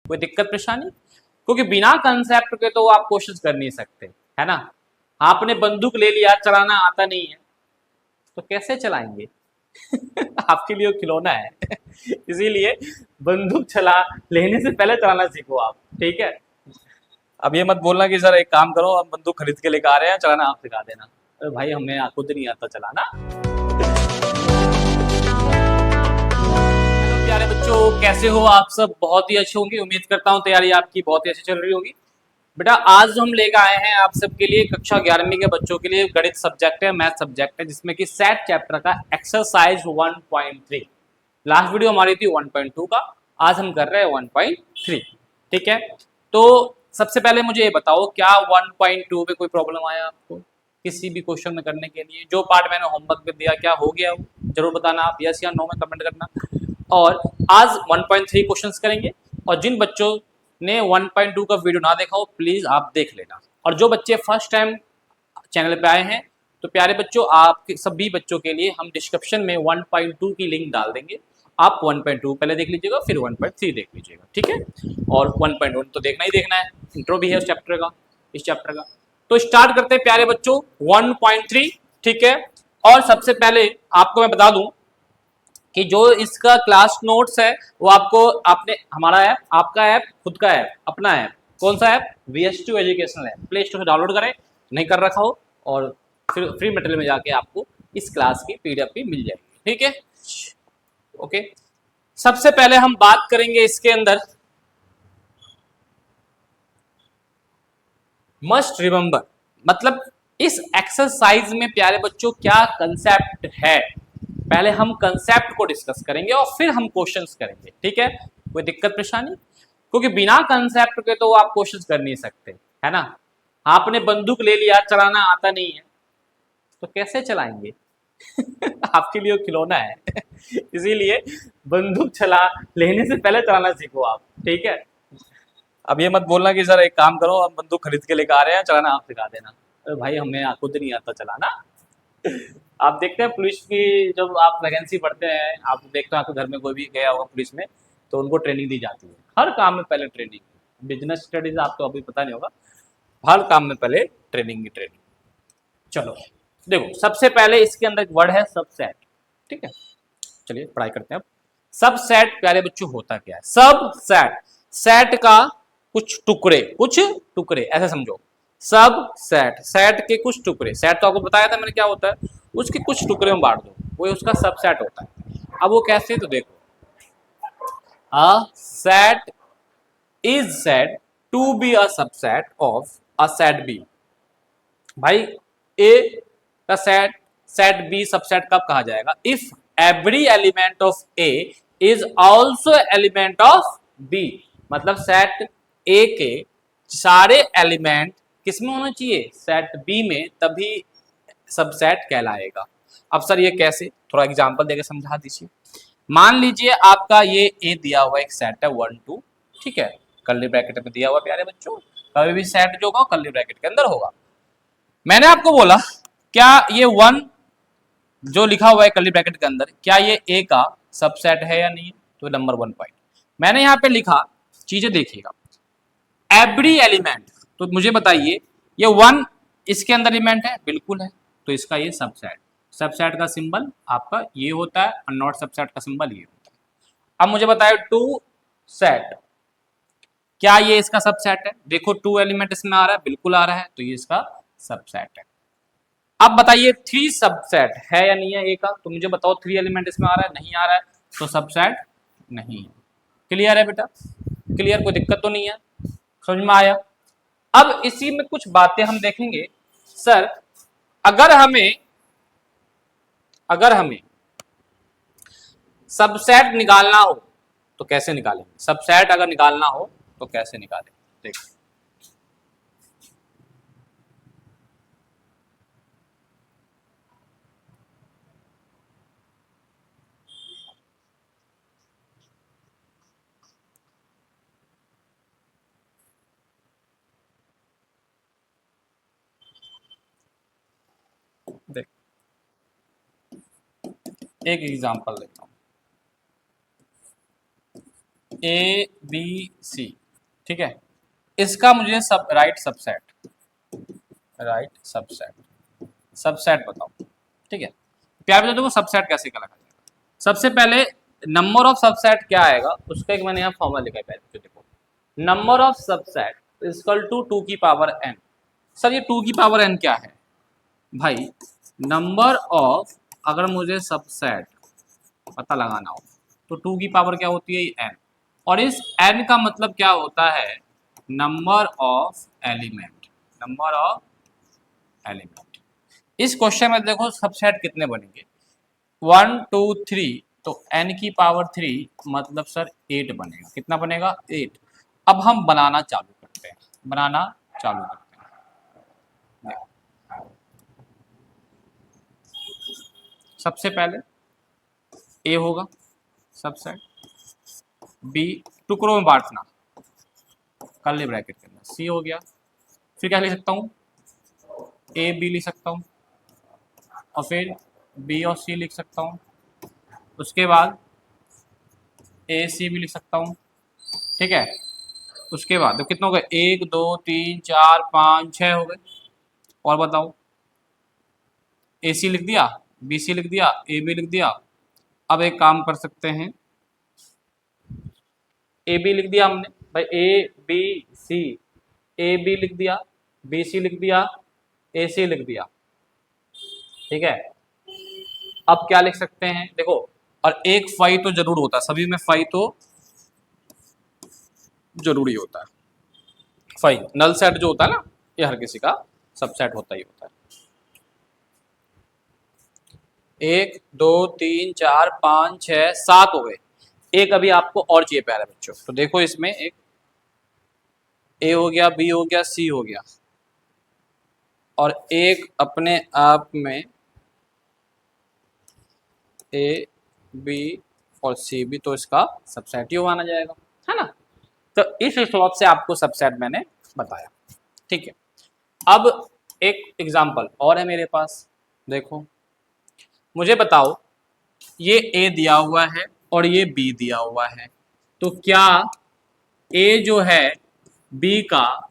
कोई दिक्कत परेशानी? क्योंकि बिना कंसेप्ट के तो आप कोशिश कर नहीं सकते, है ना। आपने बंदूक ले लिया, चलाना आता नहीं है तो कैसे चलाएंगे? आपके लिए वो खिलौना है। इसीलिए बंदूक चला लेने से पहले चलाना सीखो आप, ठीक है। अब ये मत बोलना कि सर एक काम करो, हम बंदूक खरीद के लेकर आ रहे हैं, चलाना आप सिखा देना। अरे भाई हमें खुद नहीं आता चलाना। हेलो प्यारे बच्चों, कैसे हो आप सब? बहुत ही अच्छे होंगे, उम्मीद करता हूँ तैयारी आपकी बहुत ही अच्छी चल रही होगी। बेटा आज जो हम लेकर आए हैं आप सबके लिए कक्षा 11वीं के बच्चों के लिए गणित सब्जेक्ट है, मैथ सब्जेक्ट है, जिसमें कि सेट चैप्टर का एक्सरसाइज 1.3। लास्ट वीडियो हमारी थी 1.2 का, आज हम कर रहे हैं 1.3। ठीक है, तो सबसे पहले मुझे ये बताओ, क्या 1.2 में कोई प्रॉब्लम आया आपको किसी भी क्वेश्चन में करने के लिए? जो पार्ट मैंने होमवर्क में दिया क्या हो गया वो जरूर बताना आप, यस या नो में कमेंट करना। और आज 1.3 क्वेश्चंस करेंगे, और जिन बच्चों ने 1.2 का वीडियो ना देखा हो प्लीज आप देख लेना। और जो बच्चे फर्स्ट टाइम चैनल पे आए हैं तो प्यारे बच्चों, आपके सभी बच्चों के लिए हम डिस्क्रिप्शन में 1.2 की लिंक डाल देंगे। आप 1.2 पहले देख लीजिएगा, फिर 1.3 देख लीजिएगा, ठीक है। और 1.1 तो देखना ही देखना है, इंट्रो भी है उस चैप्टर का, इस चैप्टर का। तो स्टार्ट करते हैं प्यारे बच्चों 1.3, ठीक है। और सबसे पहले आपको मैं बता दूं कि जो इसका क्लास नोट्स है वो आपको आपने हमारा ऐप, आपका ऐप, खुद का ऐप, अपना ऐप, कौन सा app? VS2 educational app, play store से डाउनलोड करें, नहीं कर रखा हो, और फिर फ्री मटेरियल में जाके आपको इस क्लास की PDF भी मिल जाएगी, ठीक है। ओके, सबसे पहले हम बात करेंगे इसके अंदर मस्ट रिमेंबर, मतलब इस एक्सरसाइज में प्यारे बच्चों क्या कंसेप्ट है, पहले हम कंसेप्ट को डिस्कस करेंगे और फिर हम क्वेश्चंस करेंगे, ठीक है। कोई दिक्कत परेशानी? क्योंकि बिना कंसेप्ट के तो आप क्वेश्चंस कर नहीं सकते, है ना। आपने बंदूक ले लिया, चलाना आता नहीं है तो कैसे चलाएंगे? आपके लिए वो खिलौना है। इसीलिए बंदूक चला लेने से पहले चलाना सीखो आप, ठीक है। अब ये मत बोलना कि सर एक काम करो, हम बंदूक खरीद के लेकर आ रहे हैं, चलाना आप सिखा देना। अरे भाई हमें खुद नहीं आता चलाना। आप देखते हैं पुलिस की जब आप वैकेंसी पढ़ते हैं, आप देखते हैं आपके घर में कोई भी गया होगा पुलिस में, तो उनको ट्रेनिंग दी जाती है हर काम में, पहले ट्रेनिंग। बिजनेस स्टडीज आपको अभी पता नहीं होगा, हर काम में पहले ट्रेनिंग की ट्रेनिंग। चलो देखो, सबसे पहले इसके अंदर एक वर्ड है सबसेट, ठीक है। चलिए पढ़ाई करते हैं अब। सबसेट प्यारे बच्चों होता क्या है? सबसेट, सेट का कुछ टुकड़े ऐसे समझो। सब सेट, सेट के कुछ टुकड़े, सेट तो आपको बताया था मैंने क्या होता है, उसके कुछ टुकड़े में बांट दो, वो उसका सबसेट होता है। अब वो कैसे, तो देखो, A set is said to be a subset of a set B. भाई ए का सेट, सेट बी सबसेट कब कहा जाएगा? If every element of A is also element of B. मतलब सेट ए के सारे एलिमेंट किसमें होना चाहिए? सेट बी में, तभी सबसेट कहलाएगा। अब सर ये कैसे, थोड़ा एग्जांपल देकर समझा दीजिए। मान लीजिए आपका ये ए दिया हुआ एक सेट है 1 2, ठीक है, कर्ली ब्रैकेट में दिया हुआ प्यारे बच्चों। कभी भी सेट जो होगा कर्ली ब्रैकेट के अंदर होगा। मैंने आपको बोला क्या ये 1 जो लिखा हुआ है कर्ली ब्रैकेट के अंदर, क्या ये ए का सबसेट है या नहीं? तो नंबर 1 पॉइंट मैंने यहाँ पे लिखा, चीजें देखिएगा, एवरी एलिमेंट। तो मुझे बताइए ये 1 इसके अंदर एलिमेंट है, बिल्कुल है, तो इसका ये सबसेट, सबसेट का सिंबल आपका ये होता है और नॉट सबसेट का सिंबल ये होता है। अब मुझे बताइए 2 सेट, क्या ये इसका सबसेट है? देखो 2 एलिमेंट इसमें आ रहा है, बिल्कुल आ रहा है, तो ये इसका सबसेट है। अब बताइए 3 सबसेट है या नहीं है ए का? तो मुझे बताओ 3 एलिमेंट इसमें आ रहा है, नहीं आ रहा है, तो सबसेट नहीं है। क्लियर है बेटा? क्लियर, कोई दिक्कत तो नहीं है, समझ में आया? अब इसी में कुछ बातें हम देखेंगे। सर अगर हमें सबसेट निकालना हो तो कैसे निकालेंगे? सबसेट अगर निकालना हो तो कैसे निकालेंगे? देखिए देख, एक एग्जांपल लेता हूं। ए बी सी, ठीक है, इसका मुझे सब राइट सबसेट बताओ, ठीक है। प्यार बच्चों देखो सबसेट कैसे का लगा जाएगा। सबसे पहले नंबर ऑफ सबसेट क्या आएगा उसका एक मैंने यहाँ फॉर्मूला लिखा है, प्यारे बच्चों देखो, number of subset equal to 2 की पावर n। सर ये 2 की पावर n क्या है भाई? नंबर ऑफ, अगर मुझे सबसेट पता लगाना हो तो 2 की पावर क्या होती है? n। और इस n का मतलब क्या होता है? Number of element, number of element. इस क्वेश्चन में देखो सबसेट कितने बनेंगे? 1 2 3, तो n की पावर 3 मतलब सर 8 बनेगा। कितना बनेगा? 8। अब हम बनाना चालू करते हैं, बनाना चालू करते हैं। सबसे पहले ए होगा सबसेट, बी टुकड़ों में बांटना कर्ली ब्रैकेट के अंदर, सी हो गया, फिर क्या लिख सकता हूँ? ए बी लिख सकता हूँ, और फिर बी और सी लिख सकता हूँ, उसके बाद ए सी भी लिख सकता हूँ, ठीक है। उसके बाद तो कितने हो गए? 1 2 3 4 5 6 हो गए। और बताओ, ए सी लिख दिया, बी सी लिख दिया, ए बी लिख दिया। अब एक काम कर सकते हैं, ए बी लिख दिया हमने भाई, A B C, A B लिख दिया, बी सी लिख दिया, ए सी लिख दिया, ठीक है। अब क्या लिख सकते हैं देखो, और एक फाई तो जरूर होता है, सभी में फाई तो जरूरी होता है। फाई नल सेट जो होता है ना, ये हर किसी का सबसेट होता ही होता है। 1 2 3 4 5 6 7 हो गए। एक अभी आपको और चाहिए प्यारे बच्चों, तो देखो इसमें एक ए हो गया, बी हो गया, सी हो गया, और एक अपने आप में ए बी और सी भी तो इसका सबसेट ही माना जाएगा, है ना। तो इस हिसाब से आपको सबसेट मैंने बताया, ठीक है। अब एक एग्जांपल और है मेरे पास, देखो मुझे बताओ, ये ए दिया हुआ है और ये बी दिया हुआ है, तो क्या ए जो है बी का,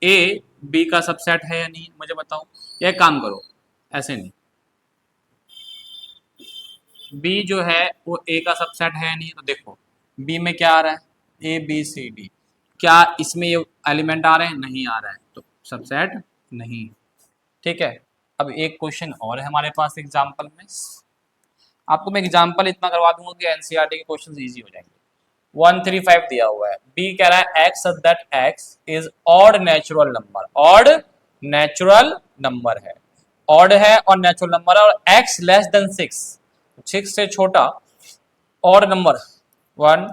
ए बी का सबसेट है या नहीं? मुझे बताओ। यह काम करो, ऐसे नहीं, बी जो है वो ए का सबसेट है या नहीं? तो देखो बी में क्या आ रहा है? ए बी सी डी, क्या इसमें ये एलिमेंट आ रहे हैं? नहीं आ रहा है, तो सबसेट नहीं, ठीक है। अब एक क्वेश्चन और है हमारे पास एग्जाम्पल में, आपको मैं एग्जाम्पल इतना करवा दूंगा कि एनसीईआरटी के क्वेश्चन इजी हो जाएंगे। 135 दिया हुआ है, बी कह रहा है x that x is odd natural number, odd natural number है, ऑड है और नेचुरल नंबर है, और एक्स लेस देन 6, 6 से छोटा ऑड नंबर 1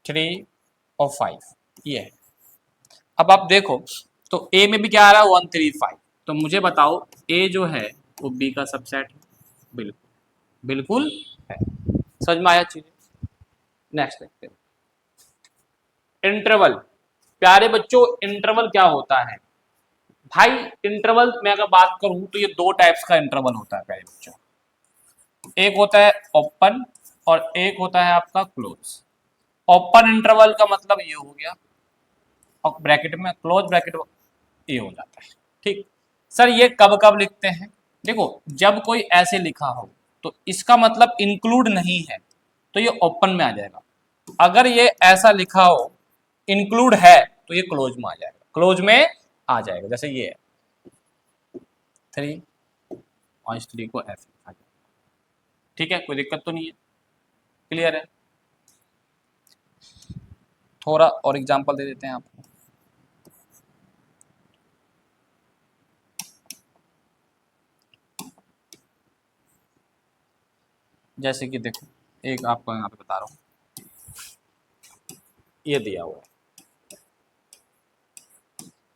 3 और 5 ये है। अब आप देखो तो ए में भी क्या आ रहा है? 135, तो मुझे बताओ ए जो है वो बी का सबसेट है? बिल्कुल बिल्कुल है। समझ में आया चीजें? नेक्स्ट देखते हैं, इंटरवल। प्यारे बच्चों इंटरवल क्या होता है भाई? इंटरवल में अगर बात करूं तो ये दो टाइप्स का इंटरवल होता है प्यारे बच्चों, एक होता है ओपन और एक होता है आपका क्लोज। ओपन इंटरवल का मतलब ये हो गया, और ब्रैकेट में क्लोज ब्रैकेट ये हो जाता है, ठीक। सर ये कब कब लिखते हैं? देखो जब कोई ऐसे लिखा हो तो इसका मतलब इंक्लूड नहीं है, तो ये ओपन में आ जाएगा। अगर ये ऐसा लिखा हो इंक्लूड है तो ये क्लोज में आ जाएगा, क्लोज में आ जाएगा। जैसे ये है 3 और इस 3 को एफ लिखा जाएगा, ठीक है, कोई दिक्कत तो नहीं है, क्लियर है। थोड़ा और एग्जांपल दे देते हैं आपको, जैसे कि देखो एक आपको यहाँ पे बता रहा हूँ, ये दिया हुआ है।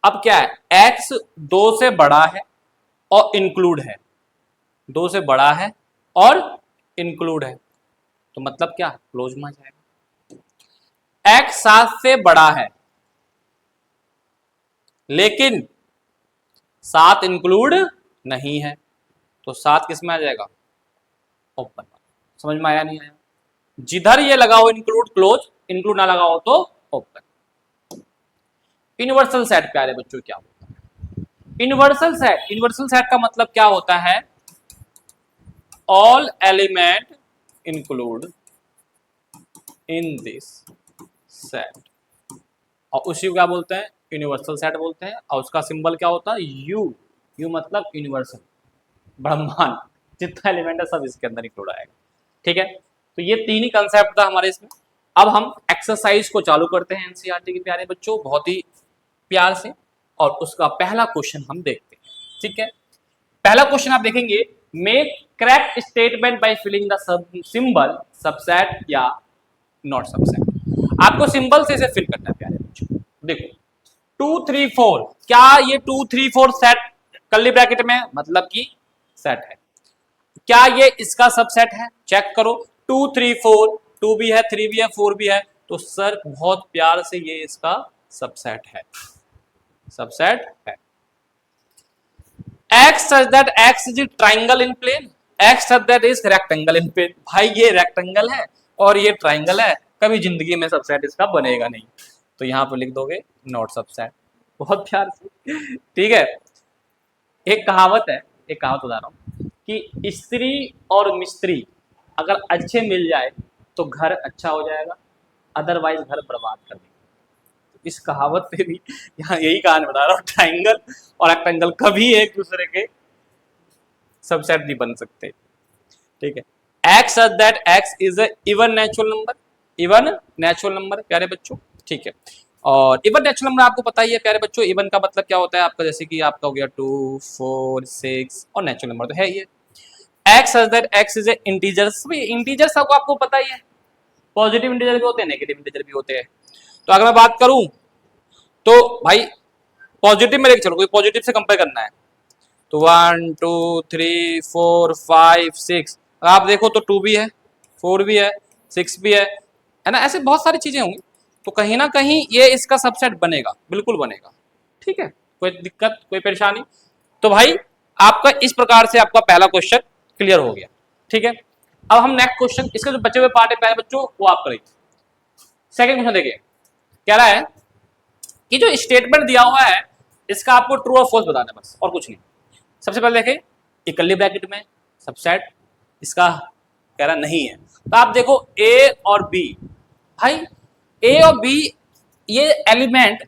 अब क्या है? x 2 से बड़ा है और इंक्लूड है, 2 से बड़ा है और इंक्लूड है, तो मतलब क्या? क्लोज में आ जाएगा। x 7 से बड़ा है लेकिन 7 इंक्लूड नहीं है, तो 7 किस में आ जाएगा? ओपन। समझ में आया नहीं आया? जिधर ये लगा हो इंक्लूड क्लोज, इंक्लूड ना लगा हो तो ओपन। यूनिवर्सल सेट प्यारे बच्चों क्या होता है? यूनिवर्सल सेट का मतलब क्या होता है? All element include in this set, और उसी को क्या बोलते हैं? यूनिवर्सल सेट बोलते हैं। और उसका सिंबल क्या होता है? यू। यू मतलब यूनिवर्सल, ब्रह्मांड, जितना एलिमेंट है सब इसके अंदर इंक्लूड आएगा। ठीक है, तो ये तीन ही कंसेप्ट था हमारे इसमें। अब हम एक्सरसाइज को चालू करते हैं एनसीईआरटी के प्यारे बच्चों, बहुत ही प्यार से, और उसका पहला क्वेश्चन हम देखते हैं। ठीक है, पहला क्वेश्चन आप देखेंगे, make correct statement by filling the symbol subset या नॉट सबसेट। आपको सिंबल से इसे फिल करना है प्यारे बच्चों। देखो 2 3 4, क्या ये 2 3 4 सेट कर्ली ब्रैकेट में मतलब कि सेट है? क्या ये इसका सबसेट है? चेक करो, 2 3 4, 2 भी है, 3 भी है, 4 भी है, तो सर बहुत प्यार से ये इसका सबसेट है, सबसेट है। X such that X is a triangle in plane, X such that is rectangle in plane। भाई ये रेक्टेंगल है और ये ट्राइंगल है, कभी जिंदगी में सबसेट इसका बनेगा नहीं, तो यहां पर लिख दोगे नॉट सबसेट, बहुत प्यार से। ठीक है, एक कहावत है, एक कहावत बता रहा हूं कि स्त्री और मिस्त्री अगर अच्छे मिल जाए तो घर अच्छा हो जाएगा, अदरवाइज घर बर्बाद कर देगा। इस कहावत पे भी यहाँ यही कहानी बता रहा हूँ, ट्राइंगल और रेक्टेंगल कभी एक दूसरे के सबसेट नहीं बन सकते। ठीक है, x such that x is a even natural number, even natural number प्यारे बच्चों। ठीक है, और इवन नेचुरल नंबर आपको पता ही है प्यारे बच्चों, इवन का मतलब क्या होता है आपका, जैसे कि आपका हो गया 2 4 6, और नेचुरल नंबर तो है ये। X such that x is a integers, integers आपको पता ही है, पॉजिटिव इंटीजर भी होते हैं, नेगेटिव इंटीजर भी होते हैं। तो अगर मैं बात करूं तो भाई पॉजिटिव में लेके चलो, कोई पॉजिटिव से कंपेयर करना है तो 1 2 3 4 5 6, आप देखो तो 2 भी है, 4 भी है, 6 भी है ना, ऐसे बहुत सारी चीजें होंगी, तो कहीं ना कहीं ये इसका सबसेट बनेगा, बिल्कुल बनेगा। ठीक है, कोई दिक्कत, कोई परेशानी? तो भाई आपका इस प्रकार से आपका पहला क्वेश्चन क्लियर हो गया। ठीक है, अब हम नेक्स्ट क्वेश्चन, इसके जो बचे हुए पार्ट है पहले बच्चों वो आप करेंगे। सेकंड क्वेश्चन देखिए, कह रहा है कि जो स्टेटमेंट दिया हुआ है इसका आपको ट्रू और फॉल्स बताना है, बस और कुछ नहीं। सबसे पहले देखें, इकल्ली ब्रैकेट में सबसेट इसका कह रहा नहीं है, तो आप देखो ए और बी, भाई ए और बी ये एलिमेंट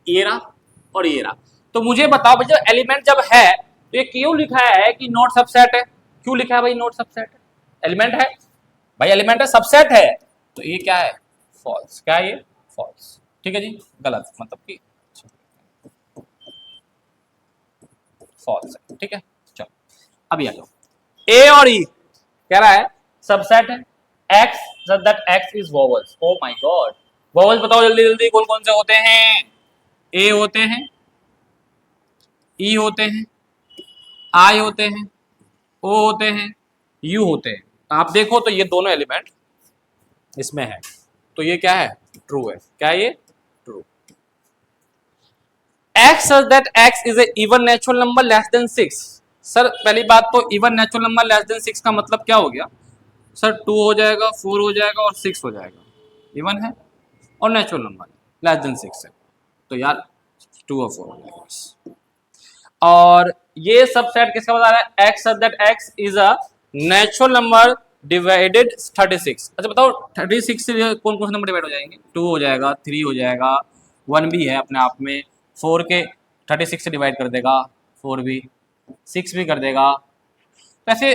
ये रहा और ये रहा, तो मुझे बताओ भाई जब एलिमेंट जब है तो ये क्यों लिखा है कि नॉट सबसेट है? क्यों लिखा है भाई नॉट सबसेट है? एलिमेंट है भाई, एलिमेंट है, सबसेट है, तो ये क्या है? फॉल्स। क्या है ये? फॉल्स। ठीक है जी, गलत मतलब कि फॉल्स है। ठीक है, चलो अभी आ जाओ, ए और ई कह रहा है सबसेट है, x such that x is vowels. Oh my God, vowels बताओ जल्दी जल्दी कौन कौन से होते हैं? ए होते हैं, ई होते हैं, आई होते हैं, ओ होते हैं, यू होते हैं। आप देखो तो ये दोनों एलिमेंट इसमें है, तो ये क्या है? ट्रू है। क्या है ये? True. X such that x is a even natural number less than 6। Sir पहली बात तो even natural number less than 6 का मतलब क्या हो गया सर? 2 हो जाएगा, 4 हो जाएगा और 6 हो जाएगा, इवन है और नेचुरल नंबर लेस देन 6 है, तो यार 2 और 4 हो जाएगा बस। और ये सबसेट किसका बता रहा है? X such that x is a natural number divided 36। अच्छा बताओ 36 से कौन कौन से नंबर डिवाइड हो जाएंगे? 2 हो जाएगा, 3 हो जाएगा, 1 भी है अपने आप में, 4 के 36 से डिवाइड कर देगा 4 भी, 6 भी कर देगा। वैसे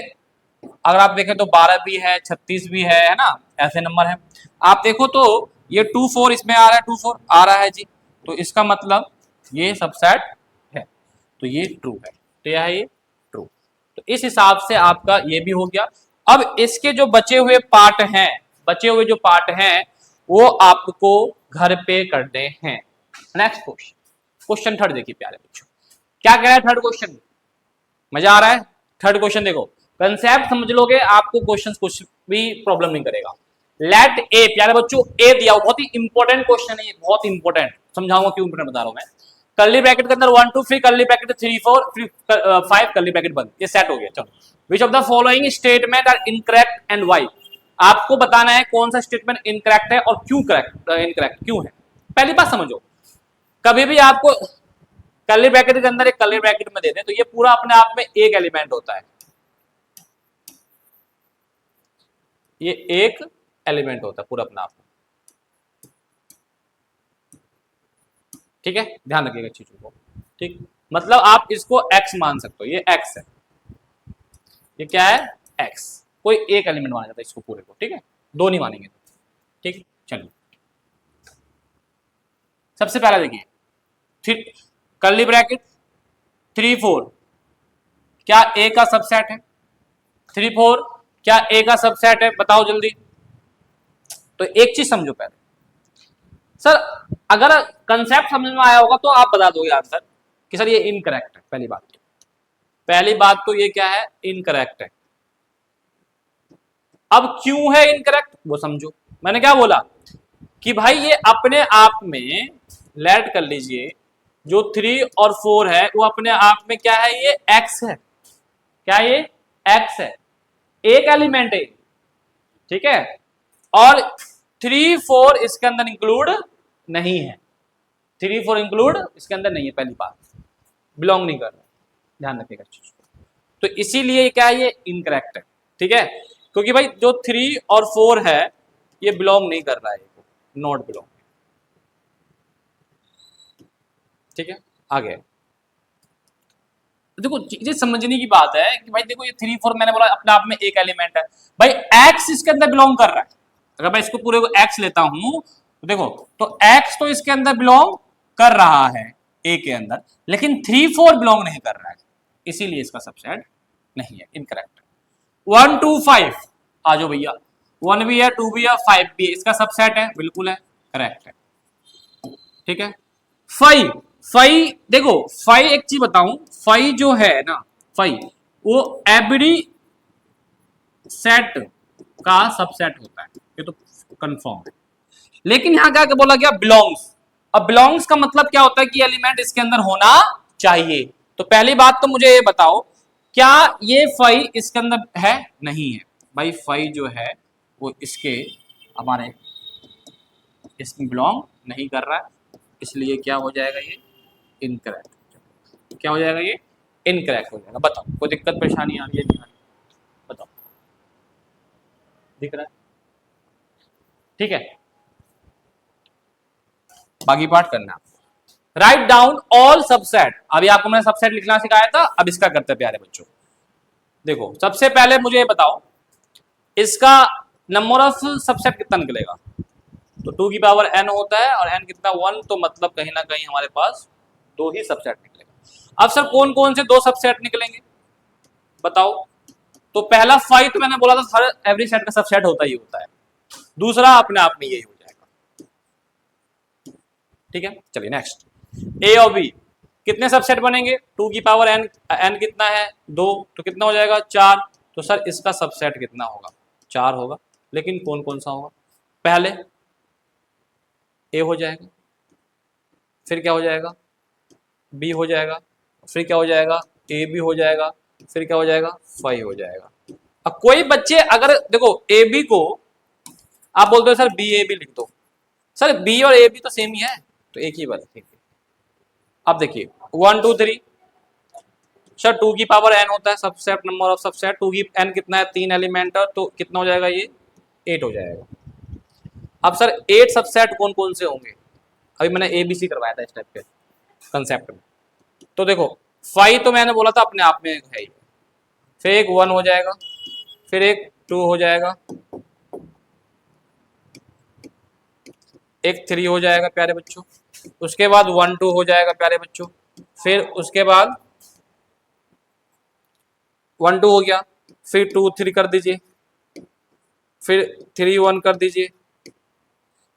अगर आप देखें तो 12 भी है, 36 भी है ना, ऐसे नंबर है। आप देखो तो ये 2 4 इसमें आ रहा है, 2 4 आ रहा है जी, तो इसका मतलब ये सबसेट है, तो ये ट्रू है। तो यह है ये ट्रू। तो इस हिसाब से आपका ये भी हो गया। अब इसके जो बचे हुए पार्ट हैं, बचे हुए जो पार्ट हैं वो आपको घर पे करने हैं। नेक्स्ट क्वेश्चन, क्वेश्चन थर्ड देखिए प्यारे बच्चों, क्या कह रहा है थर्ड क्वेश्चन? मजा आ रहा है? थर्ड क्वेश्चन देखो, कंसेप्ट समझ लोगे आपको क्वेश्चन कुछ भी प्रॉब्लम नहीं करेगा। लेट ए, प्यारे बच्चों ए दिया, बहुत ही इंपॉर्टेंट क्वेश्चन है ये, बहुत इंपॉर्टेंट, समझाऊंगा क्यों इंपॉर्टेंट बता रहा हूं मैं। कर्ली ब्रैकेट के अंदर 1 2 3 कर्ली ब्रैकेट 3 4 5 कर्ली ब्रैकेट बंद, ये सेट हो गया। चलो, which of the following statement are incorrect and why? आपको बताना है कौन सा स्टेटमेंट इनकरेक्ट है और क्यों करेक्ट इनकरेक्ट क्यों है। पहली बात समझो, कभी भी आपको कर्ली ब्रैकेट के अंदर एक कर्ली ब्रैकेट में दे दें तो ये पूरा अपने आप में एक एलिमेंट होता है, ये एक एलिमेंट होता है पूरा अपना आप में। ठीक है, ध्यान रखिएगा चीजों को। ठीक, मतलब आप इसको x मान सकते हो, ये x है, ये क्या है x, कोई एक एलिमेंट माना जाता है इसको पूरे को। ठीक है, दो नहीं मानेंगे। ठीक, चलिए सबसे पहला देखिए, कर्ली ब्रैकेट 3 4 क्या a का सबसेट है? 3 4 क्या a का सबसेट है? बताओ जल्दी। तो एक चीज समझो पहले, सर अगर कंसेप्ट समझ में आया होगा तो आप बता दोगे आंसर कि सर ये इनकरेक्ट है। पहली बात तो ये क्या है, इनकरेक्ट है। अब क्यों है इनकरेक्ट वो समझो। मैंने क्या बोला कि भाई ये अपने आप में, लेट कर लीजिए, जो 3 और 4 है वो अपने आप में क्या है, ये x है। क्या ये x है, एक एलिमेंट है। ठीक है, और 3 4 इसके अंदर इंक्लूड नहीं है, 3 4 इंक्लूड इसके अंदर नहीं है। पहली बात, बिलोंग नहीं कर रहा, ध्यान रखिएगा चीज को। तो इसीलिए क्या है, ये इनकरेक्ट है। ठीक है, क्योंकि भाई जो 3 और 4 है ये बिलोंग नहीं कर रहा है, नॉट बिलोंग। ठीक है, आगे देखो, चीजें समझने की बात है कि भाई देखो ये 3 4 मैंने बोला अपने आप में एक एलिमेंट है, भाई x इसके अंदर बिलोंग कर रहा है। अगर मैं इसको पूरे को x लेता हूं तो देखो, तो x तो इसके अंदर बिलोंग कर रहा है a के अंदर, लेकिन 3 4 बिलोंग नहीं कर रहा है, इसीलिए इसका सबसेट नहीं है, इनकरेक्ट। 1 2 5 आ जाओ भैया, 1 भी है 2 भी है 5 भी है, इसका सबसेट है, बिल्कुल है, करेक्ट है। ठीक है, 5 5 देखो, 5 एक चीज बताऊं, 5 जो है ना, 5 वो एवरी सेट का सबसेट होता है, ये तो कंफर्म है। लेकिन यहां क्या बोला गया, बिलोंग्स। अब बिलोंग्स का मतलब क्या होता है कि एलिमेंट इसके अंदर होना चाहिए। तो पहली बात तो मुझे ये बताओ, क्या ये 5 इसके अंदर है? नहीं है भाई, 5 जो है वो इसके हमारे इसमें बिलोंग नहीं कर रहा है, इसलिए क्या हो जाएगा, ये इनकरेक्ट। क्या हो जाएगा, ये इनकरेक्ट हो जाएगा। बताओ कोई दिक्कत परेशानी आ रही है, नहीं आ रही? बताओ, दिख रहा है? ठीक है, बाकी पार्ट करना। Write down all subset. अभी आपको मैंने सबसेट लिखना सिखाया था, अब इसका करते हैं प्यारे बच्चों। देखो सबसे पहले मुझे ये बताओ, इसका नंबर ऑफ सबसेट कितना निकलेगा? तो 2 की पावर n होता है और n कितना 1, तो मतलब कहीं ना कहीं हमारे पास 2 ही सबसेट निकलेगा। अब सर कौन कौन से 2 सबसेट निकलेंगे बताओ? तो पहला 5 तो मैंने बोला था हर एवरी सेट का सबसेट होता ही होता है, दूसरा अपने आप में यही हो जाएगा। ठीक है, चलिए नेक्स्ट, a और b कितने सबसेट बनेंगे? 2 की पावर n, n कितना है 2, तो कितना हो जाएगा 4। तो सर इसका सबसेट कितना होगा? 4 होगा। लेकिन कौन कौन सा होगा? पहले a हो जाएगा, फिर क्या हो जाएगा, b हो जाएगा, फिर क्या हो जाएगा, a भी हो जाएगा, फिर क्या हो जाएगा, 5 हो जाएगा। अब कोई बच्चे अगर देखो ए बी को आप बोलते हो सर बी ए बी लिख दो, सर बी और ए बी तो सेम ही है, तो एक ही बात। ठीक है, अब देखिए 1 2 3, सर 2 की पावर n होता है सबसेट, नंबर ऑफ सबसेट। 2 की n कितना है, 3 एलिमेंट, तो कितना हो जाएगा, ये 8 हो जाएगा। अब सर 8 सबसेट कौन कौन से होंगे? अभी मैंने ABC करवाया था इस टाइप के कंसेप्ट में। तो देखो 5 तो मैंने बोला था अपने आप में है ही, फिर एक 1 हो जाएगा, फिर एक 2 हो जाएगा, एक 3 हो जाएगा प्यारे बच्चों, उसके बाद 1 2 हो जाएगा प्यारे बच्चों, फिर उसके बाद 1 2 हो गया, फिर 2 3 कर दीजिए, फिर 3 1 कर दीजिए,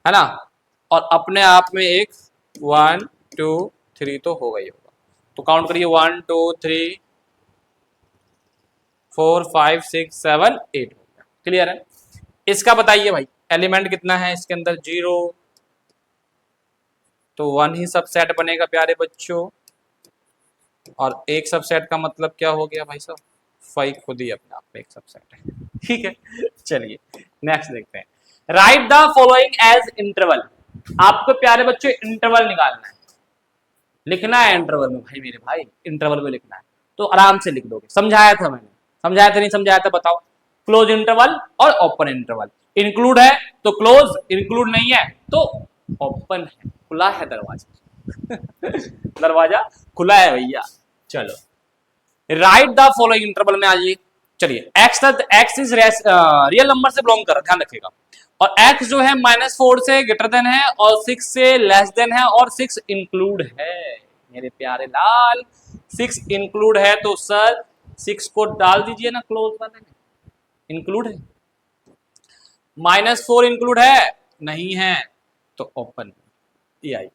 है ना, और अपने आप में एक 1 2 3 तो होगा ही होगा। तो काउंट करिए 1 2 3 4 5 6 7 8 हो गया। क्लियर है? इसका बताइए भाई एलिमेंट कितना है इसके अंदर, 0, तो 1 ही सबसेट बनेगा प्यारे बच्चों। और एक सबसेट का मतलब क्या हो गया भाई साहब, 5 खुद ही अपने आप में एक सबसेट है। ठीक है, चलिए नेक्स्ट देखते हैं। Write the following as interval. आपको प्यारे बच्चों इंटरवल निकालना है, लिखना है इंटरवल में भाई, मेरे भाई इंटरवल में लिखना है तो आराम से लिख दोगे। समझाया था मैंने, समझाया था नहीं समझाया था बताओ। क्लोज इंटरवल और ओपन इंटरवल। इंक्लूड है तो क्लोज, इंक्लूड नहीं है तो ओपन है, खुला है दरवाजा दरवाजा खुला है भैया। चलो राइट द फॉलोइंग इंटरवल में आइए। चलिए एक्स इज रियल नंबर से बिलोंग कर रहा है, ध्यान रखिएगा। और एक्स जो है -4 से ग्रेटर देन है और 6 से लेस देन है और 6 इंक्लूड है। मेरे प्यारे लाल 6 इंक्लूड है तो सर 6 को डाल दीजिए ना क्लोज वाले में, इंक्लूड है। -4 इंक्लूड है नहीं है तो ओपन, ये आई।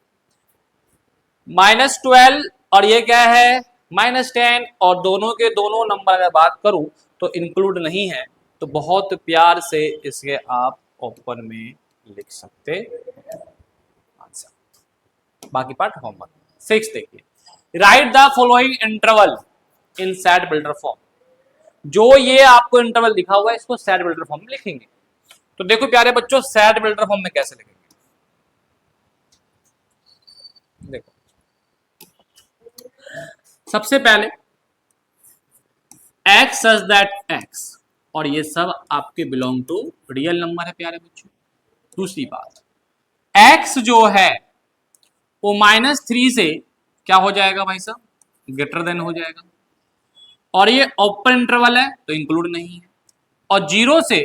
-12 और ये क्या है -10 और दोनों के दोनों नंबर अगर बात करूं तो इंक्लूड नहीं है, तो बहुत प्यार से इसे आप ओपन में लिख सकते आंसर। बाकी पार्ट होमवर्क। 6 देखिए, right the following interval in set builder form. जो ये आपको इंटरवल लिखा हुआ है इसको सेट बिल्डर फॉर्म में लिखेंगे। तो देखो प्यारे बच्चों सेट बिल्डर फॉर्म में कैसे लिखेंगे, देखो सबसे पहले x सच दैट x, और ये सब आपके बिलोंग टू रियल नंबर है प्यारे बच्चों। दूसरी बात x जो है वो -3 से क्या हो जाएगा भाई साहब, ग्रेटर देन हो जाएगा। और ये ओपन इंटरवल है तो इंक्लूड नहीं है। और 0 से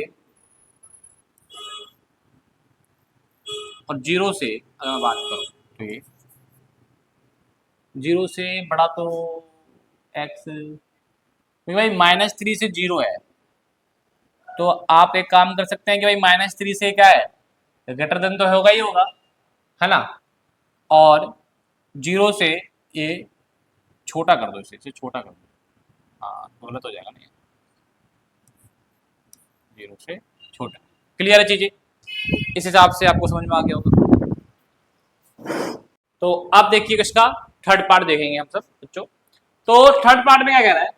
अगर मैं बात करूं तो ये 0 से बड़ा तो x, भाई -3 से 0 है तो आप एक काम कर सकते हैं कि भाई -3 से क्या है ग्रेटर देन तो होगा ही होगा, है ना। और 0 से ये छोटा कर दो, इसे छोटा कर दो, हाँ गलत हो जाएगा नहीं, 0 से छोटा। क्लियर है चीजें, इस हिसाब से आपको समझ में आ गया होगा। तो अब देखिए इसका थर्ड पार्ट देखेंगे हम सब बच्चों। तो थर्ड पार्ट में क्या कह रहा है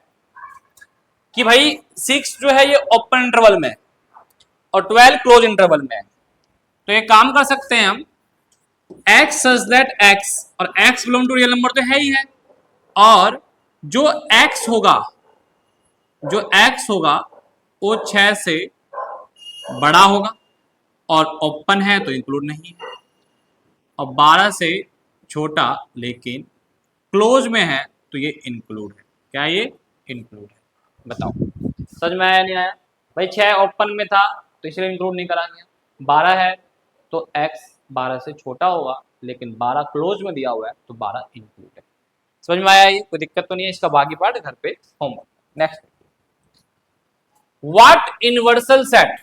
कि भाई 6 जो है ये ओपन इंटरवल में और 12 क्लोज इंटरवल में है। तो ये काम कर सकते हैं हम x सच दैट x, और x belong to real number तो है ही है, और जो x होगा वो 6 से बड़ा होगा और ओपन है तो इंक्लूड नहीं है, और 12 से छोटा लेकिन क्लोज में है तो ये इंक्लूड है। क्या ये इंक्लूड है, बताओ समझ में आया नहीं आया भाई। 6 ओपन में था तो इसलिए इंक्लूड नहीं करा गया, 12 है तो x 12 से छोटा होगा लेकिन 12 क्लोज में दिया हुआ है तो 12 इंक्लूड है। समझ में आया, ये कोई दिक्कत तो नहीं है। इसका बाकी पार्ट घर पे homework. Next, what universal set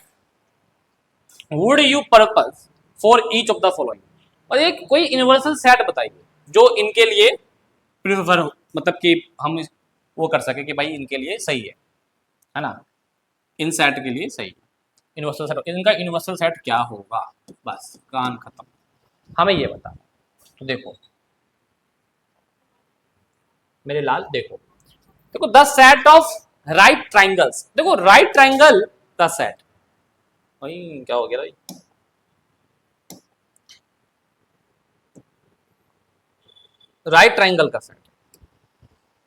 would you purpose for each of the following. और एक कोई यूनिवर्सल सेट बताइए जो इनके लिए प्रिफर हो, मतलब कि हम वो कर सके कि भाई इनके लिए सही है ना, इन सेट के लिए सही है यूनिवर्सल सेट। इनका यूनिवर्सल सेट क्या होगा, बस कान खत्म, हमें ये बताना। तो देखो मेरे लाल, देखो the set of right triangles. देखो राइट ट्राइंगल द सेट, भाई क्या हो गया भाई, राइट ट्राइंगल का सेट।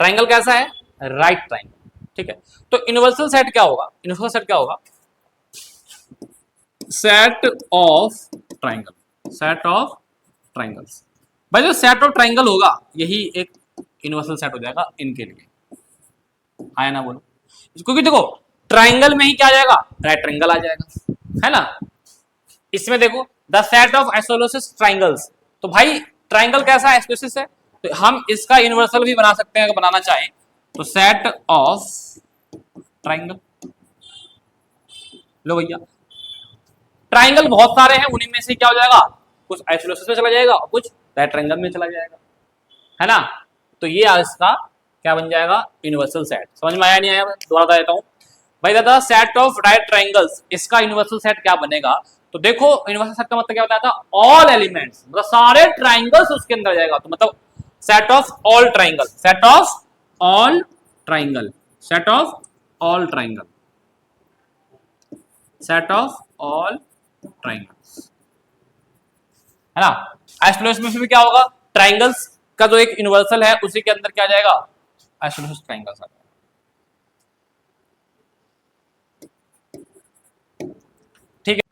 ट्राइंगल कैसा है, राइट ट्राइंगल, ठीक है। तो यूनिवर्सल सेट क्या होगा, यूनिवर्सल सेट क्या होगा, set of triangle, set of triangles. भाई जो सेट ऑफ ट्राइंगल होगा यही एक यूनिवर्सल सेट हो जाएगा इनके लिए, आया ना बोलो। क्योंकि देखो ट्राइंगल में ही क्या आ जाएगा, राइट ट्राइंगल आ जाएगा, है ना। इसमें देखो the set of isosceles triangles, तो भाई ट्राइंगल कैसा आइसोसेलेस है तो हम इसका यूनिवर्सल भी बना सकते हैं अगर बनाना चाहें तो सेट ऑफ ट्राइंगल। लो भैया ट्राइंगल बहुत सारे हैं, उन्हीं में से क्या हो जाएगा, कुछ आइसोसेलेस में चला जाएगा और कुछ राइट ट्राइंगल में चला जाएगा, है ना। तो ये इसका क्या बन जाएगा, यूनिवर्सल सेट। समझ में आया नहीं आया, दोबारा बता देता हूं भाई। दादा सेट ऑफ राइट ट्राइंगल्स, इसका यूनिवर्सल सेट क्या बनेगा, तो देखो यूनिवर्सल सेट का मतलब क्या होता था, ऑल एलिमेंट्स, मतलब सारे ट्राइंगल्स उसके अंदर जाएगा। तो मतलब set of all triangle, set of all triangle, set of all triangle, set of all triangles, है ना। आइसोसेलेस में भी क्या होगा, ट्राइंगल्स का जो एक यूनिवर्सल है उसी के अंदर क्या आ जाएगा, आइसोसेलेस ट्राइंगल्स आ जाएगा। ठीक है,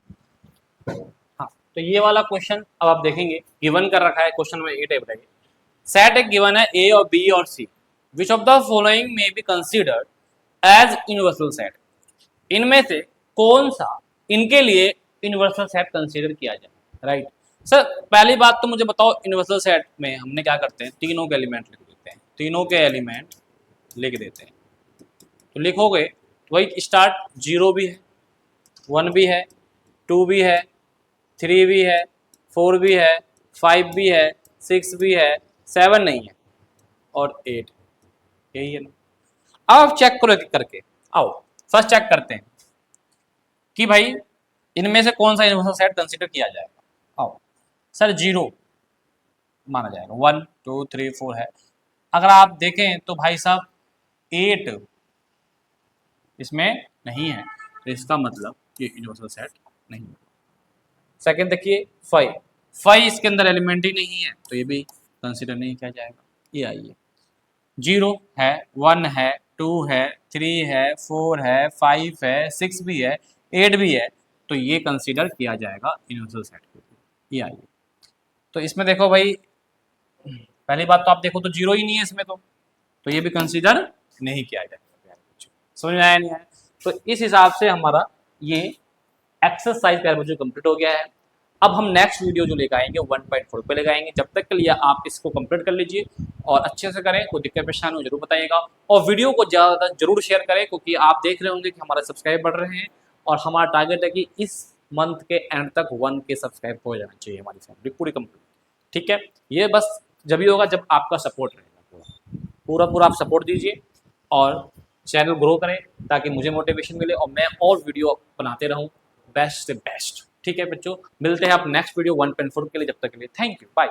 हाँ तो ये वाला क्वेश्चन अब आप देखेंगे, गिवन कर रखा है क्वेश्चन में, ए टाइप रहेगा। सेट एक गिवन है ए और बी और C, which of the following में be considered as universal set, इनमें से कौन सा इनके लिए यूनिवर्सल सेट कंसीडर किया जाए, राइट। सर पहली बात तो मुझे बताओ, यूनिवर्सल सेट में हमने क्या करते हैं, तीनों के एलिमेंट लिख देते हैं, तीनों के एलिमेंट लिख देते हैं। तो लिखोगे तो वही स्टार्ट, 0 भी है, 1 भी है, 2 भी है, 3 भी है, 4 भी है, 5 भी है, 6 भी है, 7 नहीं है और 8, यही है ना। अब आप चेक करो करके, आओ फर्स्ट चेक करते हैं कि भाई इनमें से कौन सा यूनिवर्सल सेट कंसीडर किया जाएगा। आओ सर 0 माना जाएगा, 1 2 3 4 है। अगर आप देखें तो भाई साहब 8 इसमें नहीं है, तो इसका मतलब ये यूनिवर्सल सेट नहीं है। सेकंड देखिए 5 इसके अंदर एलिमेंट ही नहीं है, तो ये भी कंसीडर नहीं किया जाएगा। ये आइए 0 है, 1 है, 2 है, 3 है, 4 है, 5 है, 6 भी है, 8 भी है, तो ये कंसीडर किया जाएगा यूनिवर्सल सेट के लिए। ये आइए तो इसमें देखो भाई, पहली बात तो आप देखो तो 0 ही नहीं है इसमें, तो ये भी कंसीडर नहीं किया जाएगा। समझ में आया नहीं आया। तो इस हिसाब से हमारा ये एक्सरसाइज प्यारे बच्चों कंप्लीट हो गया है। अब हम नेक्स्ट वीडियो जो लेकर आएंगे 1.4 पे लेकर आएंगे। जब तक के लिए आप इसको कंप्लीट कर लीजिए और अच्छे से करें, कोई दिक्कत परेशानी हो जरूर बताइएगा और वीडियो को ज़्यादा जरूर शेयर करें, क्योंकि आप देख रहे होंगे कि हमारे सब्सक्राइब बढ़ रहे हैं और हमारा टारगेट है कि इस मंथ के एंड तक 1 के सब्सक्राइब हो जाना चाहिए हमारी फैमिली पूरी कंप्लीट। ठीक है, ये बस जब भी होगा जब आपका सपोर्ट रहेगा, पूरा पूरा आप सपोर्ट दीजिए और चैनल ग्रो करें ताकि मुझे मोटिवेशन मिले और मैं और वीडियो बनाते रहूं बेस्ट से बेस्ट। ठीक है बच्चों, मिलते हैं आप नेक्स्ट वीडियो 1.4 के लिए, जब तक के लिए थैंक यू, बाय।